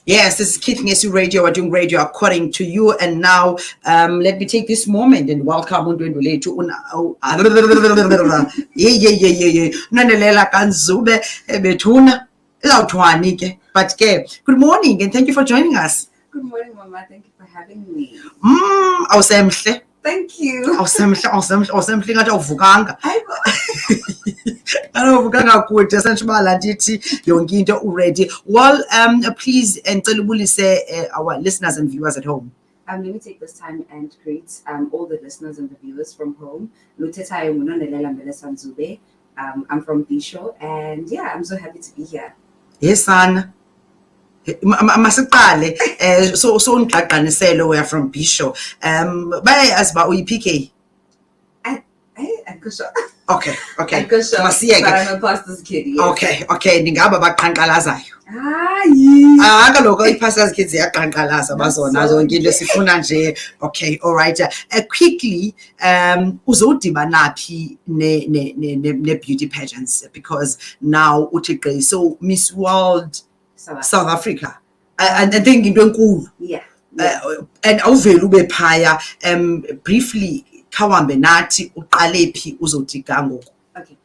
Yes, this is Keith Ngesi Radio. We're doing radio according to you. And now, let me take this moment and welcome Undwendwe to Nonelela Ndzube bethuna izawuthwani ke. But good morning and thank you for joining us. Good morning, Mama. Thank you for having me. Awusemhle. Thank you. Awusemhle ngathi awuvukanga. Awuvukanga kude senjibala ndithi yonke into already. Well, please ngicela ubulise our listeners and viewers at home. Let me take this time and greet all the listeners and the viewers from home. Luthethayo Nonelela Ndzube. I'm from Bisho, and yeah, I'm so happy to be here. Yes, son. Masiqale so ungqaqaniselo we are from Bisho. Bayazi ba uyi-PK? I could show. Okay. Masiyeke. But I'm a pastor's kid. Yes. Okay. Ndingaba baqhankqalazayo. Kaloku i-pastor's kids ziyaqhankqalaza bazona zonke into sifuna nje. Okay, all right. Quickly, uzodibana phi ne beauty pageants, because now uthi so Miss World South Africa, and I think into enkulu. Yeah. And awuvela ube phaya, briefly khawambe nathi uqale phi uzothi ngoku. Okay.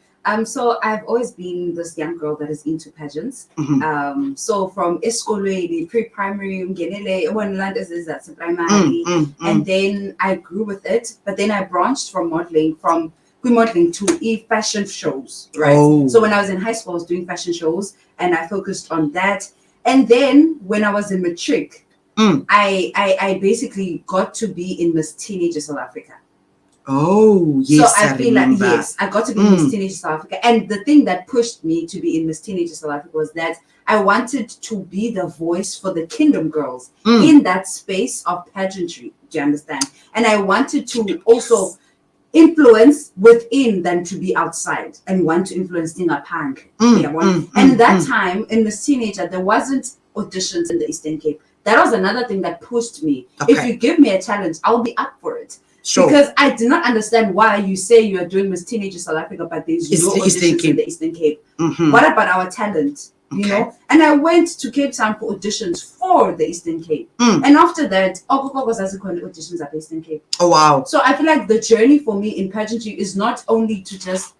So I've always been this young girl that is into pageants. So from esikolweni, pre-primary, ungenele when land is that primary, and then I grew with it. But then I branched from modeling to fashion shows, right? So when I was in high school, I was doing fashion shows, and I focused on that. And then when I was in matric, I basically got to be in Miss Teenager South Africa. Oh, yes. So I feel like, yes, I got to be in Miss Teenager South Africa. And the thing that pushed me to be in Miss Teenager South Africa was that I wanted to be the voice for the Kingdom girls in that space of pageantry. Do you understand? And I wanted to also influence within than to be outside, and want to influence Dinga Punk. And that time in Miss Teenager, there wasn't auditions in the Eastern Cape. That was another thing that pushed me. Okay. If you give me a challenge, I'll be up for it. Sure. Because I did not understand why you say you are doing Miss Teenager South Africa, but there's no auditions in the Eastern Cape. What about our talent? You know? And I went to Cape Town for auditions for the Eastern Cape. And after that, was auditions at the Eastern Cape. Oh, wow. So I feel like the journey for me in pageantry is not only to just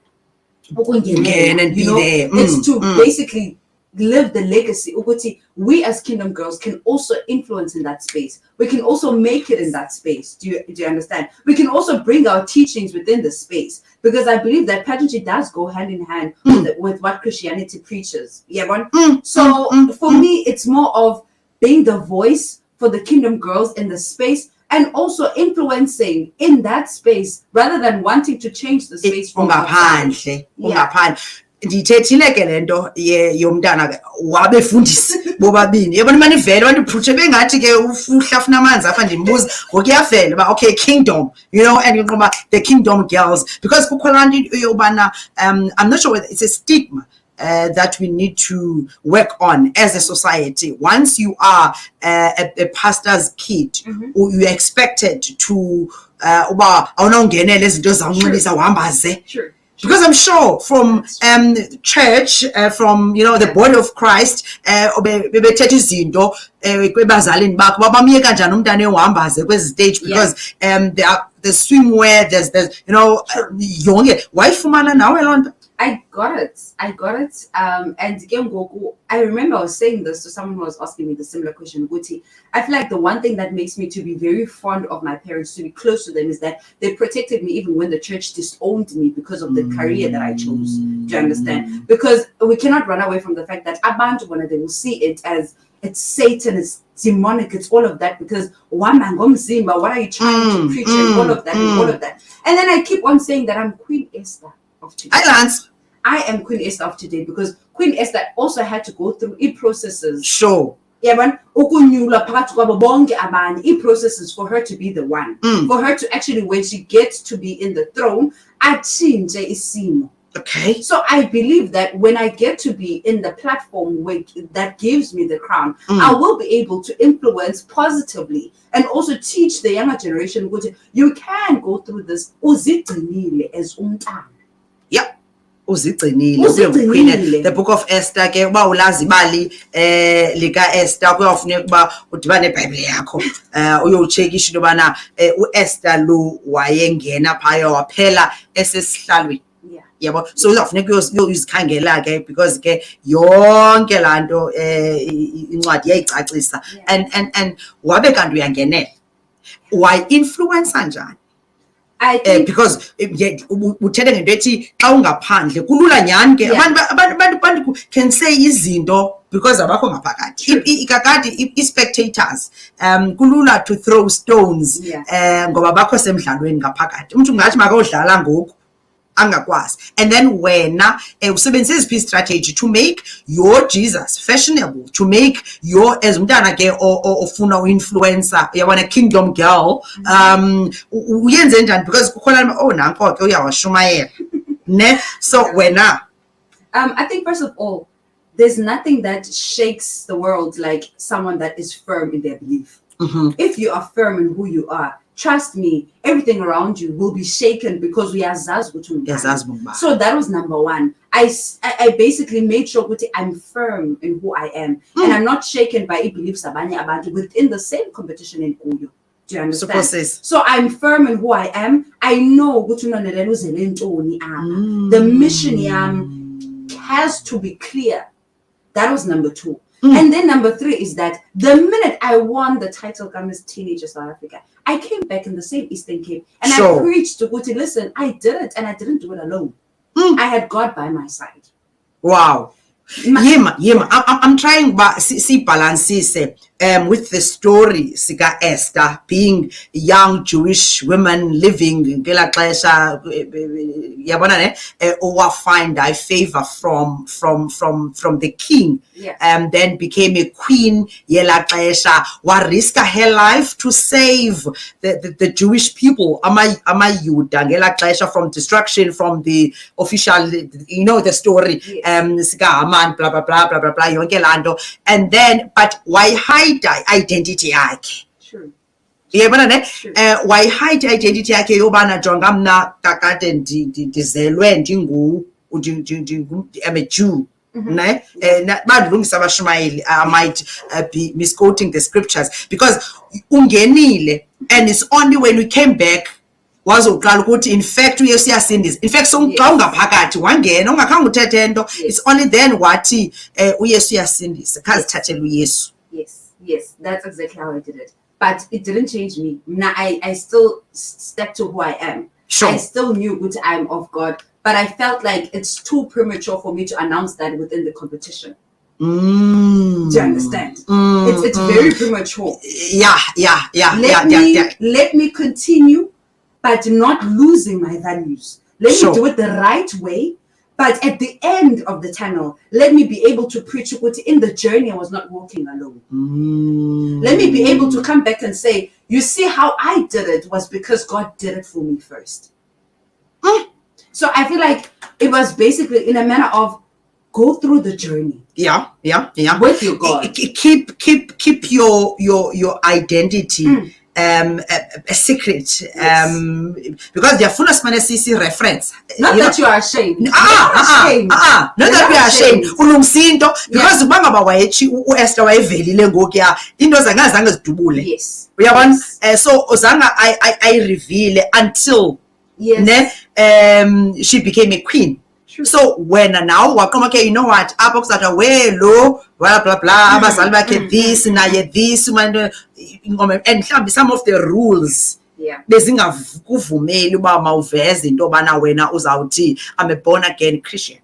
and be there. It's to basically live the legacy. We as Kingdom girls can also influence in that space. We can also make it in that space. Do you understand? We can also bring our teachings within the space, because I believe that pageantry does go hand in hand with what Christianity preaches. So for me, it's more of being the voice for the Kingdom girls in the space, and also influencing in that space rather than wanting to change the space from outside. Ndithethile ke lento yomntana wabefundisi bobabini yabona manje vele wandiphuthe bengathi ke uhlafuna amanzi apha ndimbuza ngokuyavela ba okay kingdom, and ngiqoba the kingdom girls, because kukho laa nto yobana I'm not sure whether it's a stigma that we need to work on as a society. Once you are a pastor's kid, you're expected to uba awunongenela ezinto zawunxibisa uhambaze. Sure. Because I'm sure from church, from the body of Christ, bebethetha izinto kwebazalini bakho babamye kanjani umntana ehambaze kwezi stage, because the swimwear, there's yonke wayifumana nawe loo nto. I got it. And I remember I was saying this to someone who was asking me the similar question. Guti, I feel like the one thing that makes me to be very fond of my parents, to be close to them, is that they protected me even when the church disowned me because of the career that I chose. Do you understand? Because we cannot run away from the fact that abantu they will see it as it's Satan, it's demonic, it's all of that, because what are you trying to preach, and all of that and all of that. And then I keep on saying that I'm Queen Esther of today. I am Queen Esther of today, because Queen Esther also had to go through processes. Sure. Processes for her to be the one, for her to actually, when she gets to be in the throne, Okay. So I believe that when I get to be in the platform that gives me the crown, I will be able to influence positively and also teach the younger generation, you can go through this as Yep. uzigcinile. The book of Esther ke uba ulazi ibali lika Esther kuyafuneka uba udibane neBhayibhile yakho uyochekisha into yobana uEsther lo wayengena phaya waphela esesihlalweni. Yabo, so uzawufuneka uyozikhangela ke because ke yonke laa nto incwadi yayicacisa and wabe kanti uyangenela wayi-influencer njani? I think because uthethe ngento ethi xa ungaphandle kulula nyhani ke abantu can say izinto because abakho ngaphakathi kakade i-spectators kulula to throw stones ngoba bakho semdlalweni ngaphakathi umuntu ungathi makawudlala ngoku angakwazi. And then wena usebenzise iziphi strategy to make your Jesus fashionable, to make your as umntana ke ofuna uinfluencer uyabona kingdom girl uyenze njani because kukhona nanko ke uyawashumayela ne so wena I think first of all there's nothing that shakes the world like someone that is firm in their belief. If you are firm in who you are, trust me, everything around you will be shaken because we are Zazi. So that was number one. I basically made sure that I'm firm in who I am. And I'm not shaken by beliefs abantu within the same competition in Kuyo. Do you understand? So I'm firm in who I am. I know the mission has to be clear. That was number two. And then number three is that the minute I won the title Miss Teenager South Africa, I came back in the same Eastern Cape and I preached to Guti, listen, I did it and I didn't do it alone. I had God by my side. Wow. I'm trying to see balances with the story Sika Esther being young Jewish women living in Gelaklasha or find favor from the king and then became a queen Yelaklasha wa risk her life to save the Jewish people Gelaklasha from destruction from the official the story Sika blah blah blah blah blah blah yonke lando and then but why hide identity yakhe? True. Yebona ne why hide identity yakhe yobana jonga mna kakade ndizelwe ndingu I'm a Jew ne badlungisa abashumayeli I might be misquoting the scriptures because ungenile and it's only when we came back wazoqala ukuthi in fact uyesu yasindisa in fact xa ungaphakathi wangena ungakhange uthethe nto it's only then wathi uyesu yasindisa khazithathela uyesu. Yes, that's exactly how I did it, but it didn't change me. Now I still stuck to who I am. I still knew that I'm of God, but I felt like it's too premature for me to announce that within the competition. Do you understand? It's very premature. Let me continue, but not losing my values. Let me do it the right way, but at the end of the tunnel, let me be able to preach in the journey I was not walking alone. Let me be able to come back and say, you see how I did it was because God did it for me first. So I feel like it was basically in a manner of go through the journey. With your God. Keep your identity. A secret because they are full of CC reference. Not that you are ashamed. Not that we are ashamed. Ulumsinto because ubanga wayechi uEsther wayevelile ngoku ya into zangazange zidubule. Yes. Uyabona so ozanga I reveal until she became a queen. So when now okay, you know what apho kusatha welo blah blah blah abazali bakhe this naye this and mhlawumbi some of the rules bezingakuvumeli uba mawuveze into obana wena uzawuthi I'm a born again Christian.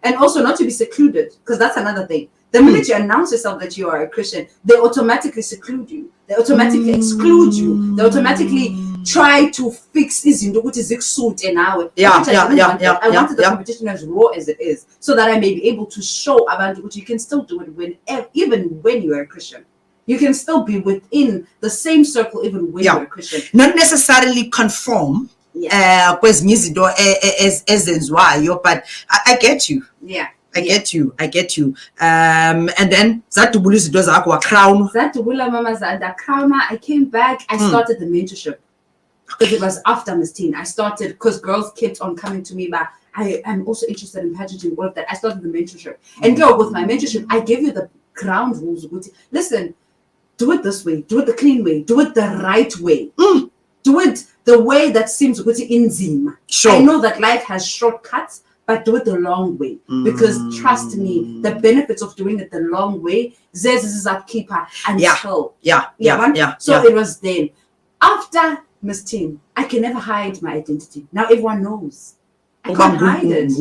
And also not to be secluded, because that's another thing. The minute you announce yourself that you are a Christian, they automatically seclude you. They automatically exclude you. They automatically try to fix izinto ukuthi zikusuite nawe. I wanted the competition as raw as it is, so that I may be able to show abantu ukuthi you can still do it even when you are a Christian. You can still be within the same circle even when you're a Christian. Not necessarily conform kwezinye izinto ezenziwayo, but I get you. I get you. And then zadubula izinto zakho wa crown. Zadubula mama zanda crown. I came back. I started the mentorship. Because it was after Miss Teen. I started because girls kept on coming to me, but I am also interested in pageantry, all of that. I started the mentorship. And go with my mentorship, I gave you the ground rules. Listen, do it this way, do it the clean way, do it the right way. Do it the way that seems inzima. Sure. I know that life has shortcuts, but do it the long way. Because trust me, the benefits of doing it the long way, this is a keeper until. So it was then. After Miss Teen, I can never hide my identity. Now everyone knows. I can't hide it.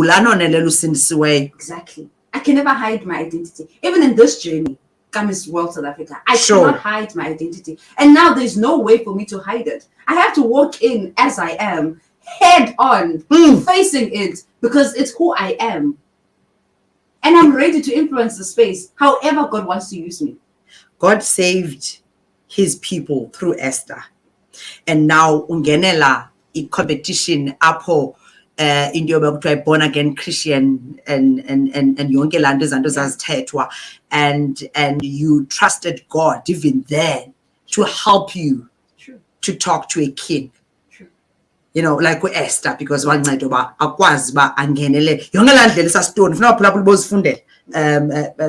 Exactly. I can never hide my identity. Even in this journey, Miss World South Africa, I cannot hide my identity. And now there's no way for me to hide it. I have to walk in as I am, head on, facing it, because it's who I am. And I'm ready to influence the space however God wants to use me. God saved his people through Esther. And now ungenela in competition apho in your born again Christian and yonke lanto zanto zazithethwa, and you trusted God even then to help you to talk to a king. You know, like with Esther, because wancedo ba akwazi ba angenele yonke landlela sa stone ufuna uphulaphula bozifundela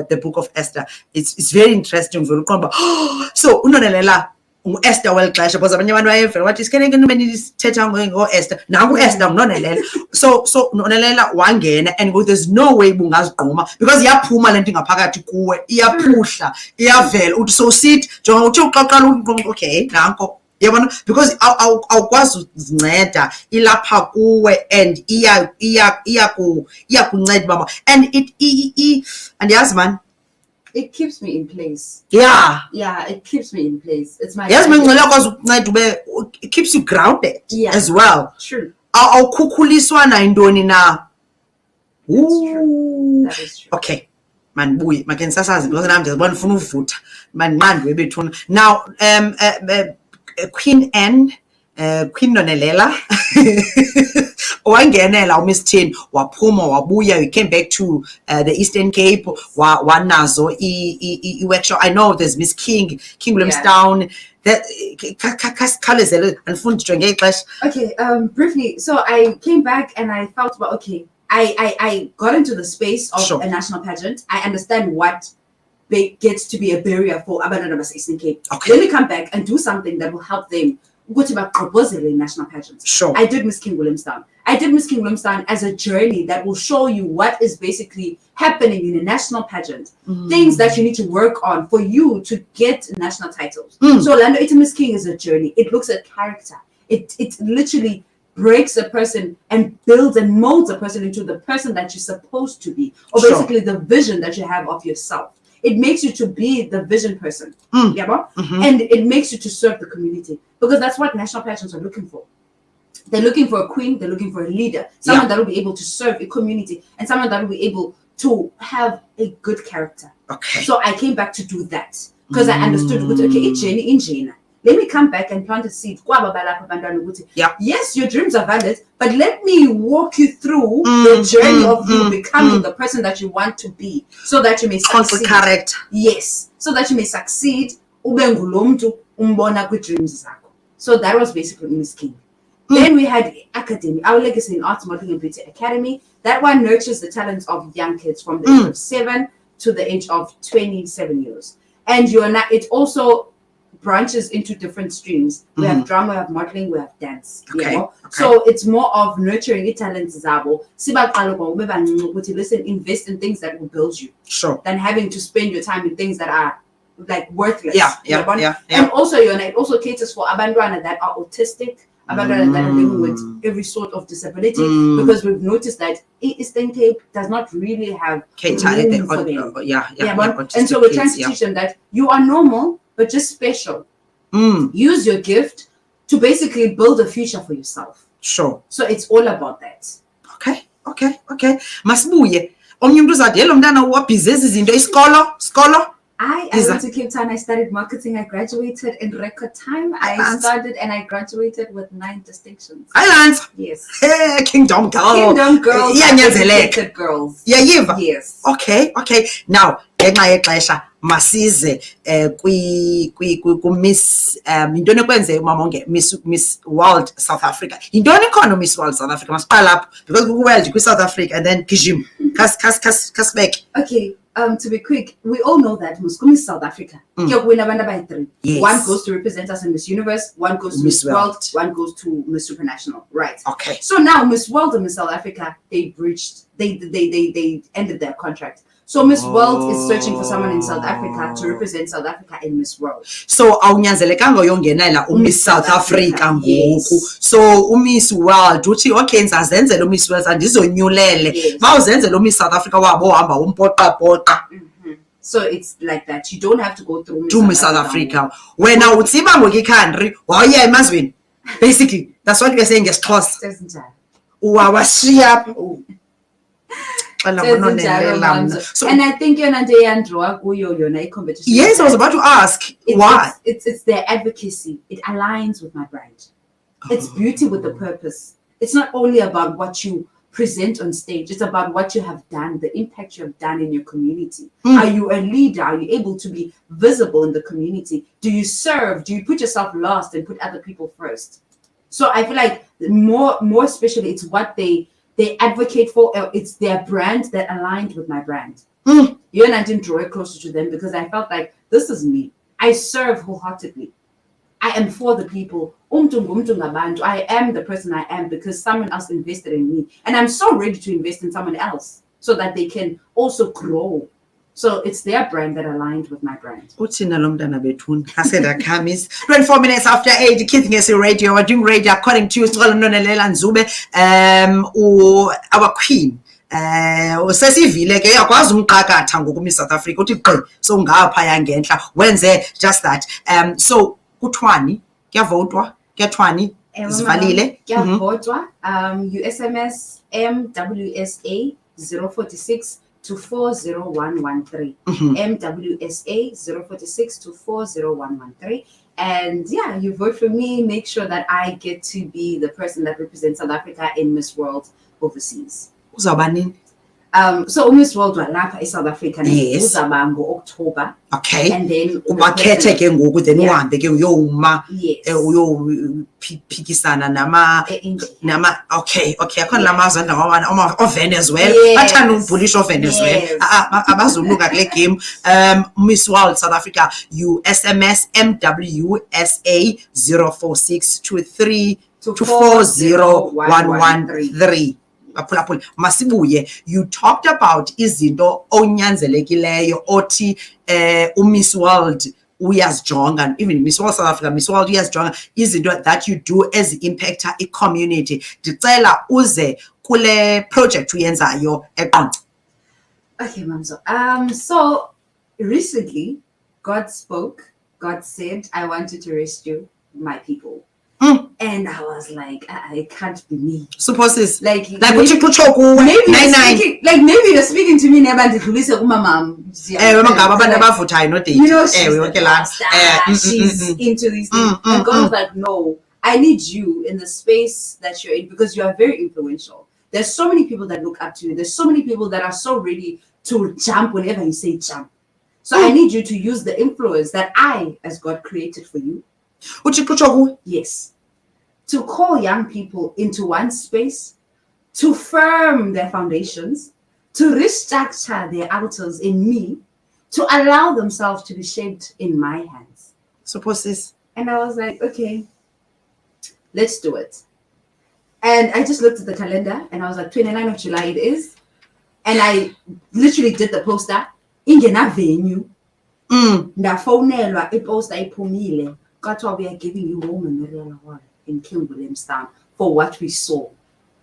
the book of Esther. It's very interesting for so unonelela Esther welixesha because abanye abantu bayevela wathi sikene ke numeni sithetha ngo-Esther nangu Esther ngunonelela so nonelela wangena, and there's no way bungazigquma because iyaphuma lento ngaphakathi kuwe, iyaphuhla iyavela uthi so sit jonga uthi uqaqala okay nanko yabona, because awukwazi uzinceda ilapha kuwe and iyakunceda baba, and andiyazi man, it keeps me in place. Yeah, it keeps me in place. It's my it keeps you grounded as well. True. Awukukhuliswa nayintoni na. That is true. Okay. Man buyi make ngisasazi because nami ngiyabona ufuna uvutha man nqandwe bethuna. Now Queen Anne, Queen Nonelela wangenela uMiss Teen waphuma wabuya, you came back to the Eastern Cape wanazo i-workshop. I know there's Miss King Williamstown, that okay, briefly, so I came back and I felt about, okay, I got into the space of a national pageant. I understand what gets to be a barrier for Abandoned Eastern Cape. Okay. Let me come back and do something that will help them go to proposing national pageants. I did Miss King Williamstown. I did Miss King Williamstown as a journey that will show you what is basically happening in a national pageant. Things that you need to work on for you to get national titles. So Orlando Miss King is a journey. It looks at character. It literally breaks a person and builds and molds a person into the person that you're supposed to be, or basically the vision that you have of yourself. It makes you to be the vision person, and it makes you to serve the community, because that's what national pageants are looking for. They're looking for a queen, they're looking for a leader, someone that will be able to serve a community, and someone that will be able to have a good character. Okay. So I came back to do that because I understood, okay, it's Jenny in Jena. Let me come back and plant a seed. Yes, your dreams are valid, but let me walk you through the journey of you becoming the person that you want to be, so that you may succeed. Correct. Yes, so that you may succeed. So that was basically Miss King. Then we had Academy, our legacy in arts, modeling and beauty academy. That one nurtures the talents of young kids from the age of 7 to the age of 27 years. And it also branches into different streams. We have drama, we have modeling, we have dance. Okay. So it's more of nurturing your talents. Listen, invest in things that will build you. Than having to spend your time in things that are like worthless. And also it also caters for abandoned that are autistic, abandoned that are living with every sort of disability, because we've noticed that Eastern Cape does not really have room for them. And so we're trying to teach them that you are normal, but just special. Use your gift to basically build a future for yourself. So it's all about that. Okay. Masibuye. Omnye umuntu uzathi yelo mntana wabhizi izinto isikolo. I went to Cape Town. I studied marketing. I graduated in record time. I started and I graduated with 9 distinctions. Yes. Hey, Kingdom girl. Kingdom girls. Yeah, girls. Yeah, yes. Okay. Now, ngenxa yexesha masize Miss intoni kwenze umamonge Miss World South Africa. Intoni khona Miss World South Africa? Masiqala lapho because ku-world South Africa and then Kijim. Kasbek. Okay. To be quick, we all know that Miss South Africa. Yes. One goes to represent us in Miss Universe, one goes to Miss World, one goes to Miss Supranational. Right. Okay. So now Miss World and Miss South Africa, they ended their contract. So Miss World is searching for someone in South Africa to represent South Africa in Miss World. So awunyanzelekanga uyongenela Miss South Africa ngoku. Yes. So Miss World uthi okay ngizazenzela Miss World andizonyulele. Bawuzenzela Miss South Africa wabo hamba umpoqa. So it's like that. You don't have to go through Miss South Africa. When I would see Bangoki country, yeah, it must win. Basically, that's what we're saying is and I think you're not competition. Yes, I was about to ask why. It's their advocacy. It aligns with my brand. It's beauty with the purpose. It's not only about what you present on stage. It's about what you have done, the impact you have done in your community. Are you a leader? Are you able to be visible in the community? Do you serve? Do you put yourself last and put other people first? So I feel like more especially it's what they advocate for. It's their brand that aligned with my brand. You and I didn't draw it closer to them because I felt like this is me. I serve wholeheartedly. I am for the people. I am the person I am because someone else invested in me. And I'm so ready to invest in someone else so that they can also grow. So it's their brand that aligned with my brand. 24 minutes after 8, Kids Ngesi Radio. We're doing radio according to Nonelela Ndzube, our queen. Usesivile ke yakwazi umqakatha ngoku Miss South Africa uthi gqi so ngapha ngentla wenze just that. So kuthwani kuyavotwa kuyathwani zivalile kuyavotwa USMS MWSA 046 to 40113 MWSA 046 to 40113 and yeah, you vote for me, make sure that I get to be the person that represents South Africa in Miss World overseas. So Miss World walapha South Africa uzaba ngo-October. Okay. And then ubakhethe ke ngoku then uhambe ke uyoma uyophikisana nama okay akhona lamazwe ndawona Venezuela bathanda ukubhulisha Venezuela abazuluka kule game. Miss World South Africa USMS MWSA 04623 to 40113. Masibuye, you talked about izinto onyanzelekileyo oti Miss World uyasijonga, even Miss World South Africa, Miss World uyasijonga izinto that you do as impacta i-community. Ndicela uze kule project uyenzayo eQonce. Okay, Mamzo. So recently God spoke. God said, I wanted to rescue my people. And I was like, it can't be me. Suppose this like maybe you're speaking to me never she's into these things. And God was like, no, I need you in the space that you're in because you are very influential. There's so many people that look up to you. There's so many people that are so ready to jump whenever you say jump. So I need you to use the influence that I, as God, created for you. Yes. To call young people into one space, to firm their foundations, to restructure their altars in me, to allow themselves to be shaped in my hands. Suppose this. And I was like, okay, let's do it. And I just looked at the calendar and I was like, 29th of July it is. And I literally did the poster. Ingena venue. Ndafonelwa iposter iphumile. God, we are giving you home in Nonelela in King Williamstown for what we saw.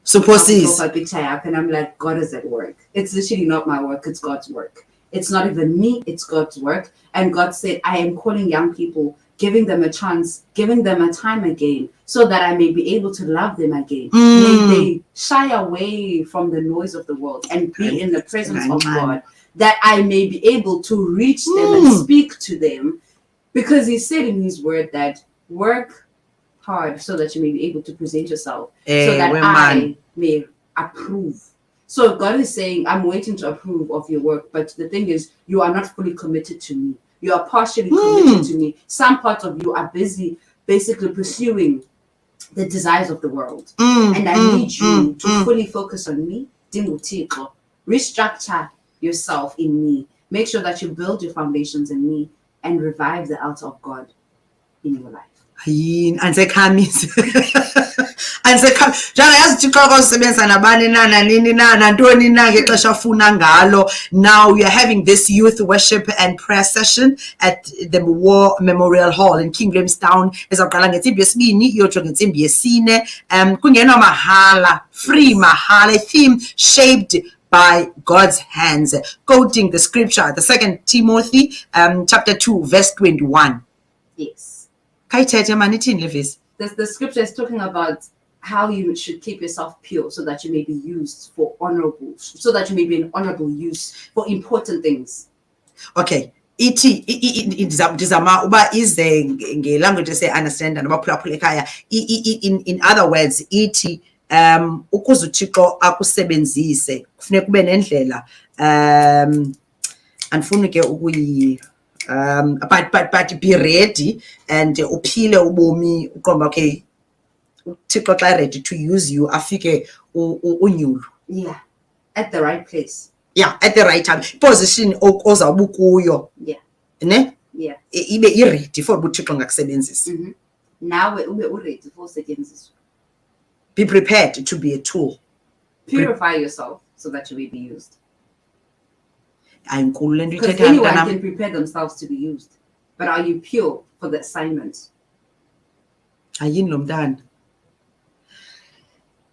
Suppose this. And I'm like, God is at work. It's literally not my work, it's God's work. It's not even me, it's God's work. And God said, I am calling young people, giving them a chance, giving them a time again, so that I may be able to love them again. May they shy away from the noise of the world and be in the presence of God. that I may be able to reach them and speak to them. Because he said in his word that work hard so that you may be able to present yourself, so that I may approve. So God is saying, I'm waiting to approve of your work. But the thing is, you are not fully committed to me. You are partially committed to me. Some parts of you are busy basically pursuing the desires of the world. And I need you to fully focus on me. Restructure yourself in me. Make sure that you build your foundations in me and revive the altar of God in your life. Ansekhamisa njalo yazi Thixo usebenza nabani nini nantoni na ngexesha afuna ngalo. Now we are having this youth worship and prayer session at the War Memorial Hall in King Williamstown. Ezaqala ngentsimbi yesibini iyotsho ngentsimbi yesine. Kungenwa mahala, free mahala, theme shaped by God's hands, quoting the scripture, the 2 Timothy chapter 2 verse 21. Yes. The scripture is talking about how you should keep yourself pure so that you may be used for honorable, so that you may be an honorable use for important things. Okay. Ndizama uba ize ngelanguage ese-understand nabaphulaphula ekhaya. In other words, ithi ukuze uThixo akusebenzise kufuneka ube nendlela andifuni ke ukuyi but be ready and uphile ubomi uqomba okay uThixo xa ready to use you afike unyulo. Yeah, at the right place. Yeah, at the right time, position ozawuba kuyo. Yeah. Ne? Yeah. Ibe ready for uThixo ngakusebenzisa. Nawe ube ready for usetshenziswa. Be prepared to be a tool. Purify yourself so that you may be used. Because anyone can prepare themselves to be used. But are you pure for the assignment? Ayini lo mntana.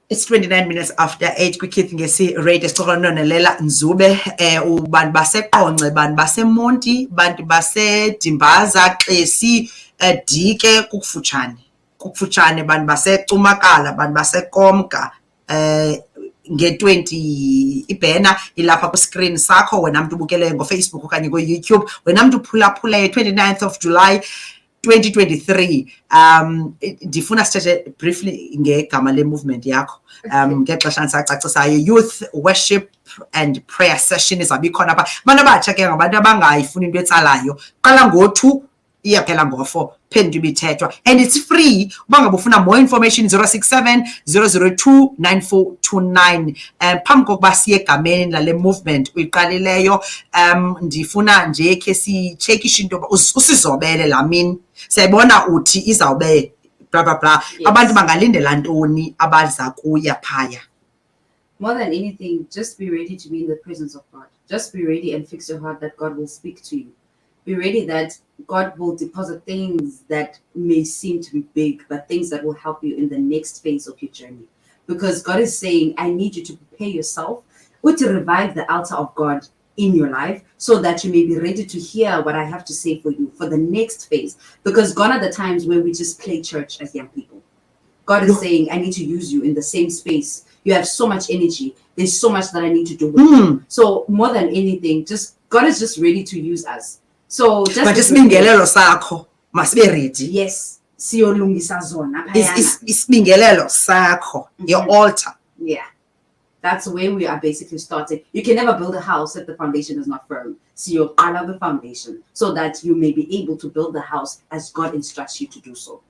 It's 29 minutes after 8 kwiKithi ngesi radio sixoxa Nonelela Ndzube ubantu baseQonce, bantu baseMonti, bantu baseDimbaza, Xesi, Dike kukufutshane bantu baseCumakala, bantu baseKomka nge-20 ibhena ilapha ku-screen sakho wena mntu ubukeleyo ngoFacebook okanye ku-YouTube, wena mntu uphulaphulayo 29th of July 2023. Ndifuna sithethe briefly ngegama le-movement yakho ngexesha ndisacacisayo. Youth worship and prayer session izawuba ikhona apha. Abantu abatsha ke ngabantu abangayifuni into etsalayo, qala ngo-2 iyaphela ngo-4 phenduka ibithethwa, and it's free. Uba ngaba ufuna more information 067 002 9429. Phambi kokuba siye egameni lale movement uyiqalileyo, ndifuna nje khe sitshekishe into yoba usizobele laa mini. Siyayibona uthi izawube bla bla bla. Abantu bangalindela ntoni abaza kuya phaya? More than anything, just be ready to be in the presence of God. Just be ready and fix your heart that God will speak to you. Be ready that God will deposit things that may seem to be big, but things that will help you in the next phase of your journey. Because God is saying, I need you to prepare yourself to revive the altar of God in your life so that you may be ready to hear what I have to say for you for the next phase. Because gone are the times where we just play church as young people. God is saying, I need to use you in the same space. You have so much energy. There's so much that I need to do with you. So more than anything, God is just ready to use us. So just isibingelelo sakho masibe ready. Yes, siyolungisa zona phayana. Isibingelelo sakho, your altar. Yeah, that's where we are basically starting. You can never build a house if the foundation is not firm. So you allow the foundation so that you may be able to build the house as God instructs you to do so.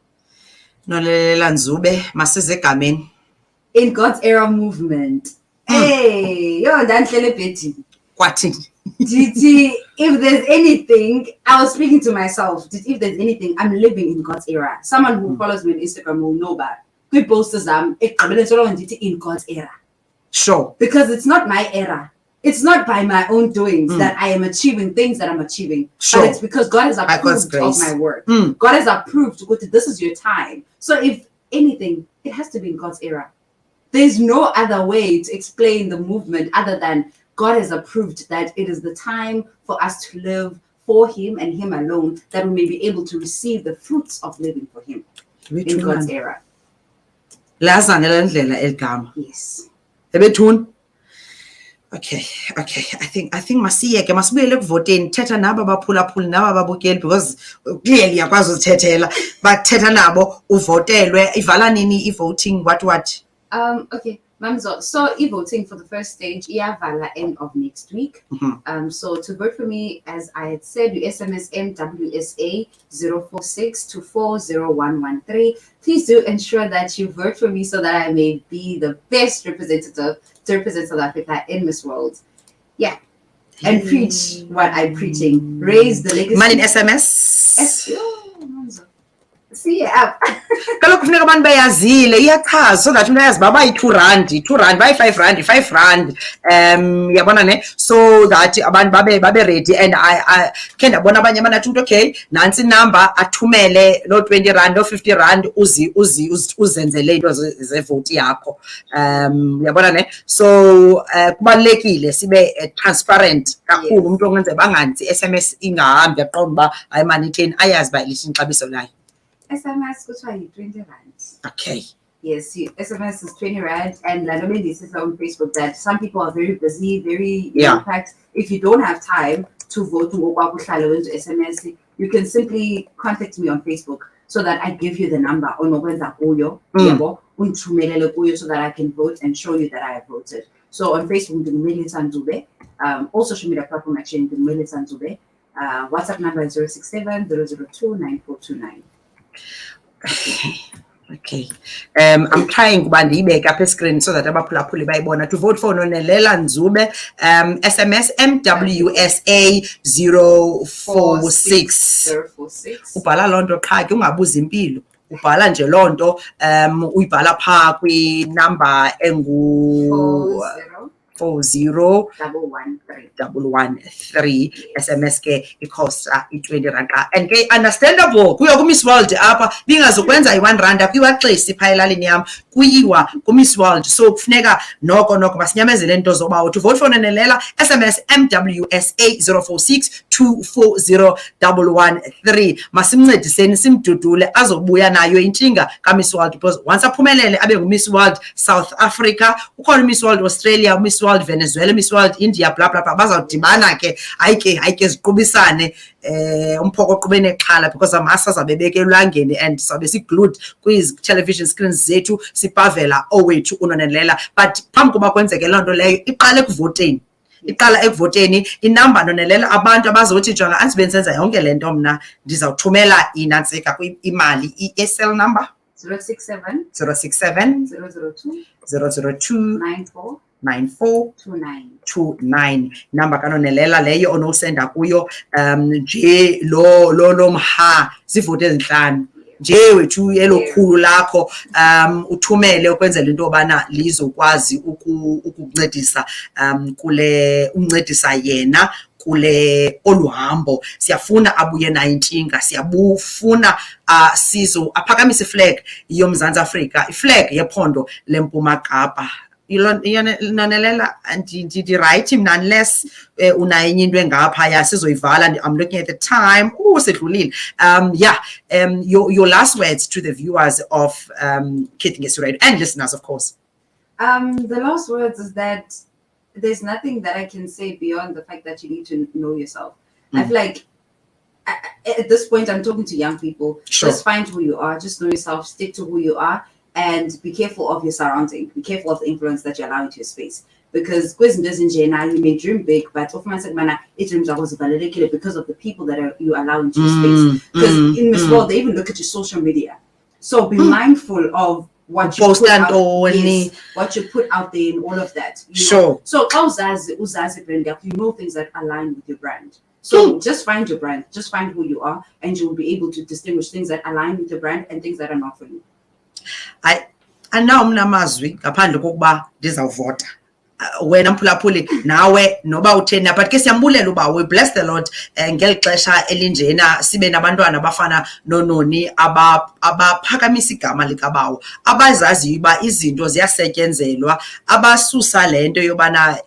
Nonelela Ndzube masize egameni. In God's era movement. Hey, yo ndanhlele Betty. Kwathini? If there's anything, I was speaking to myself. If there's anything, I'm living in God's era. Someone who follows me on Instagram will know that. We posters in God's era. Sure. Because it's not my era. It's not by my own doings that I am achieving things that I'm achieving. Sure. But it's because God has approved of my work. God has approved to go to this is your time. So if anything, it has to be in God's era. There's no other way to explain the movement other than God has approved that it is the time for us to live for Him and Him alone, that we may be able to receive the fruits of living for Him in God's era. Lazanela ndlela eligama. Yes. Ebethuni Okay. I think masiyeke masibuyele ekuvoteni thetha nabo abaphulaphuli nabo ababukeli because clearly yakwazi uzithethela but thetha nabo uvotelwe ivala nini i-voting what. Okay, Mamzo. So e-voting for the first stage, vala end of next week. So to vote for me, as I had said, you SMS MWSA 046 to 40113. Please do ensure that you vote for me so that I may be the best representative to represent South Africa in Miss World. Yeah. And preach what I'm preaching. Raise the legacy. Man in SMS. Mamzo. See ya. Kaloku kufuneka abantu bayazile iyachaza so that umuntu ayazi uba bayi-2 rand bayi-5 rand 5 rand yabona ne so that abantu babe ready and I khe ndabona abanye abanathi umuntu okay nantsi inumber athumele loo 20 rand loo 50 rand uzenzele into zevoti yakho yabona ne so kubalulekile sibe transparent kakhulu umuntu ongenze banganzi SMS ingahambi aqonda uba hayi mani itheni ayazi uba lithini ixabiso layo. SMS is 20 rand. Okay. Yes, SMS is 20 rand, and I know this is on Facebook that some people are very busy, very packed. If you don't have time to vote to into SMS, you can simply contact me on Facebook so that I give you the number on so that I can vote and show you that I have voted. So on Facebook, Nonelela Ndzube, all social media platform actually Nonelela Ndzube. WhatsApp number is 067 002 9429. Okay. I'm trying uba ndiyibeke apha escreen so that abaphulaphuli bayibona. To vote for Nonelela Ndzube, SMS MWSA 046. Ubhala loo nto qha ke ungabuza impilo. Ubhala nje loo nto uyibhala phaa kwinumber engu 40113 SMS ke ikhosta i-20 rand and ke understandable kuyo kuMiss World apha bingazokwenza i-1 rand kwiwaxesi phaa elalini yam kuyiwa kuMiss World so kufuneka noko masinyamezele into zoba to vote for Nonelela SMS MWSA 046 2401113 masimncediseni simdudule azobuya nayo intshinga kaMiss World because once aphumelele abe nguMiss World South Africa ukhona Miss World Australia Miss World Venezuela Miss World India bla bla bla bazawudibana ke ayike ziqubisane umphoko oqubene exhala because amasa zabebeke elwangeni and sabe siglued kwi-television screens zethu sipavela owethu uNonelela but phambi kuba kwenzeke loo nto leyo iqala ekuvoteni inumber Nonelela abantu abazothi jonga andibenzenza yonke le nto mna ndizawuthumela inantsika imali i-SL number 067 002 9429 number kaNonelela leyo onosenda kuyo nje lo mha zivote ezinhlanu nje wethu elokhulu lakho uthumele ukwenzela into obana lizokwazi ukuncedisa uncedisa yena kule oluhambo siyafuna abuye nayo intshinga siyabufuna sizo aphakamise iflag yoMzantsi Afrika iflag yephondo leMpuma Kapa Nonelela right mna unless unayo enye into engaphaya sizoyivala I'm looking at the time sedlulile your last words to the viewers of Kithingesu Radio and listeners of course. The last words is that there's nothing that I can say beyond the fact that you need to know yourself. I feel like at this point I'm talking to young people. Sure. Just find who you are, just know yourself, stick to who you are, and be careful of your surrounding. Be careful of the influence that you allow into your space. Because now you may dream big, but often it dreams are also validated because of the people that you allow into your space. Because in this world, they even look at your social media. So be mindful of what you put out, what you put out there and all of that. Sure. So uzazi brand, you know things that align with your brand. So just find your brand, just find who you are, and you'll be able to distinguish things that align with your brand and things that are not for you. Anawo mnamazwi ngaphandle kokuba ndizawuvota wena mphulaphuli nawe noba utheni but ke siyambulela uba we bless the Lord ngeli xesha elinjena sibe nabantwana abafana nononi abaphakamisa igama likabawo abazaziyo uba izinto ziyasetyenzelwa abasusa le nto yobana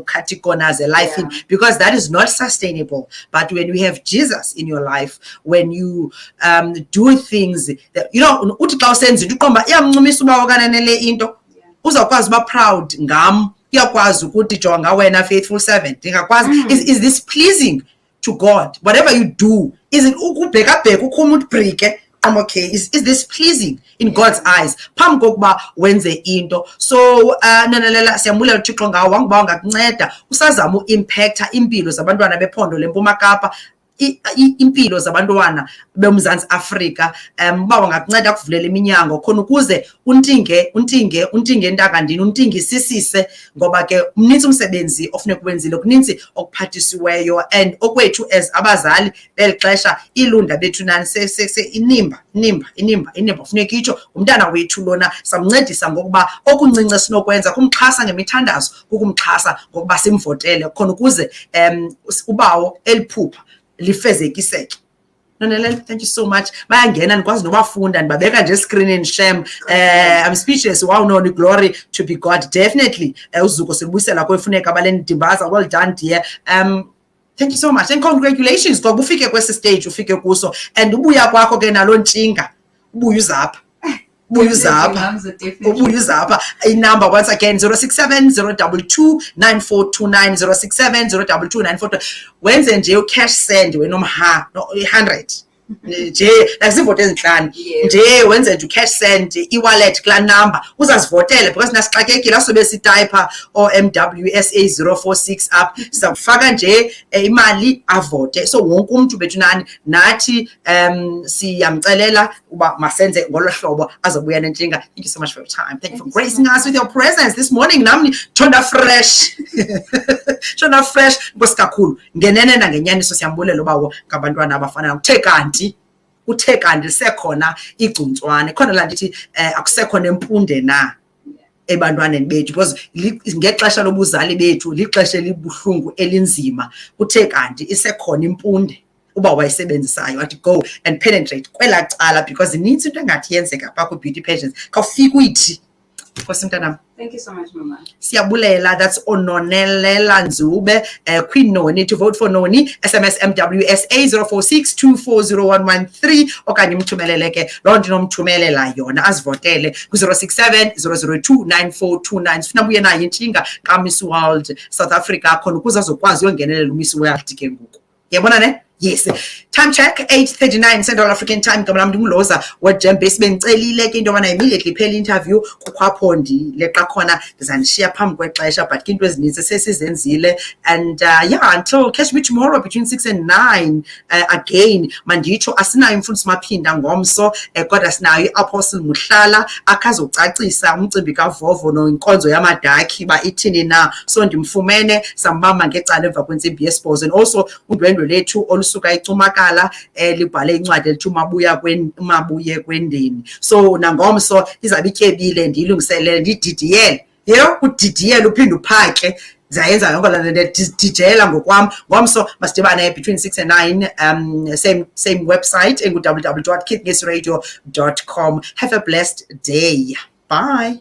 cut corners a life in because that is not sustainable. But when you have Jesus in your life, when you do things that uthi xa usenza into uqomba iyamncumisa uba okananele into uzawukwazi uba proud ngam iyakwazi ukuthi jonga wena faithful servant ndingakwazi is this pleasing to God whatever you do is it ukubhekabheka ukhuma ubrike okay is this pleasing in God's eyes phambi kokuba wenze into so Nonelela siyambulela uThixo ngawo wanguba ungakunceda usazama uimpacta impilo zabantwana bephondo leMpuma Kapa impilo zabantwana beMzantsi Afrika uba wangakunceda kuvulela iminyango khona ukuze untinge entangandini untingisisise ngoba ke umninzi umsebenzi ofuneka uwenzile kuninzi okuphathisiweyo and okwethu as abazali belixesha ilunda bethu nani inimba funeka itsho umntana wethu lona samncedisa ngokuba okuncinci sinokwenza kumxhasa ngemithandazo kukumxhasa ngokuba simvotele khona ukuze ubawo eliphupha lifezekiseke. Nonelela, thank you so much. Bayangena nikwazi nobafunda ndibabeka nje screen and shame. I'm speechless. Wow, no, glory to be God. Definitely. Uzuko silibuyisela kwefuneka abaleni dimbaza. Well done, dear. Thank you so much and congratulations ngoba ufike kwesi stage ufike kuso and ubuya kwakho ke nalo ntshinga ubuya uzapha. Ubuyuzapha inumber once again 067 022 9429 067 022 9429 wenze nje ucash send wenomha no 100 nje lasivote ezinhlanu nje wenze nje ucash send e-wallet kula number uzazivotele because nasixakekile asobe sitype OMWSA 046 up sizakufaka nje imali avote so wonke umuntu bethu nani nathi siyamcelela uba masenze ngolo hlobo azobuya nentshinga. Thank you so much for your time. Thank you for gracing us with your presence this morning. Nami thonda fresh ngosikakhulu ngenene nangenyaniso siyambulela bawo ngabantwana abafana uthe kanti sekhona igcuntswane khona la ndithi akusekho nempunde na ebantwaneni bethu because ngexesha lobuzali bethu lixesha elibuhlungu elinzima uthe kanti isekhona impunde uba wayisebenzisayo wathi go and penetrate kwela cala because inintsi into engathi yenzeka pha ku-beauty pageants khawufika uyithi Nkosi mntanami. Thank you so much, Mama. Siyabulela, that's Nonelela Ndzube, Queen Noni, to vote for Noni, SMS MWSA 0462401113, okanye mthumeleleke, loo nto nomthumelela yona, asivotele, ku-067 002 9429, sifuna buye nayo intshinga ka-Miss World South Africa, khona ukuze azokwazi uyongenelela u-Miss World ke ngoku. Yabona ne? Yes. Time check 8:39 Central African Time. Ngabula mntu Lhoza WamaMfene bengicelile ke into yobana immediately phela interview kukhapho ndileqa khona ndizanishiya phambi kwexesha but into ezininzi sesizenzile and yeah until catch me tomorrow between 6 and 9 again manditsho asinayo imfundisi maphinda ngomso kodwa sinayo iApostle Muhlala akazocacisa umcimbi kaVovo noinkonzo yamadakhi ba ithini na so ndimfumene sambamba ngecala emva kwentsimbi yesibhozo and also undwendwe lethu olusuka eCumakala libhale incwadi elithi mabuye kwendeni so nangomso izabe ityebile ndiyilungiselele ndididiyele udidiyele uphinde uphake zayenza yonke la ndidijela ngokwam ngomso masidibane between 6 and 9 same website engu www.kidnessradio.com. Have a blessed day. Bye.